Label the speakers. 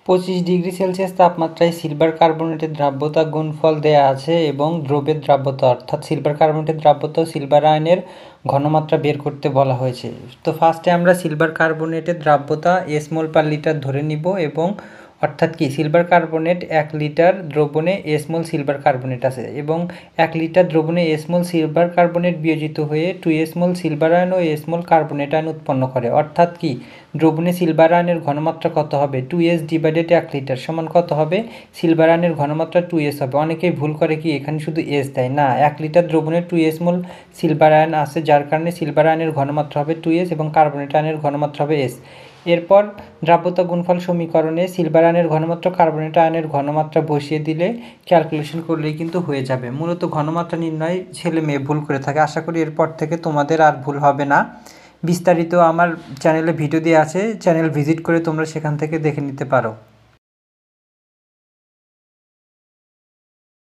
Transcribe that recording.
Speaker 1: 25°C তাপমাত্রায় সিলভার কার্বনেটের দ্রাব্যতা গুণফল দেয়া আছে এবং দ্রব্যের দ্রাব্যতা অর্থাৎ সিলভার কার্বনেটের দ্রাব্যতা ও সিলভার আয়নের ঘনমাত্রা বের করতে বলা হয়েছে। তো ফার্স্টে আমরা সিলভার কার্বনেটের দ্রাব্যতা মোল পার লিটার ধরে নিব এবং অর্থাৎ কি সিলভার কার্বনেট 1 লিটার দ্রবণে মোল সিলভার কার্বনেট আছে এবং 1 লিটার দ্রবণে মোল সিলভার কার্বনেট বিয়োজিত হয়ে 2 মোল সিলভার আয়ন ও মোল কার্বনেট আয়ন উৎপন্ন করে। অর্থাৎ কি দ্রবণে সিলভার আয়নের ঘনমাত্রা কত হবে 2s ডিভাইডেড 1 লিটার সমান কত হবে সিলভার আয়নের ঘনমাত্রা 2s হবে। অনেকেই ভুল করে কি এখানে শুধু s দেয়, না, 1 লিটার দ্রবণে 2s মোল সিলভার আয়ন আছে যার কারণে সিলভার আয়নের ঘনমাত্রা হবে 2s এবং কার্বনেট আয়নের ঘনমাত্রা হবে s। এরপর দ্রাব্যতা গুণফল সমীকরণে সিলভার আয়নের ঘনমাত্রা কার্বনেট আয়নের ঘনমাত্রা বসিয়ে দিলে ক্যালকুলেশন করলেই কিন্তু হয়ে যাবে। মূলত ঘনমাত্রা নির্ণয় ছেলে মেয়ে ভুল করে থাকে, আশা করি এরপর থেকে তোমাদের আর ভুল হবে না। বিস্তারিত আমার চ্যানেলে ভিডিও দেওয়া আছে, চ্যানেল ভিজিট করে তোমরা সেখান থেকে দেখে নিতে পারো।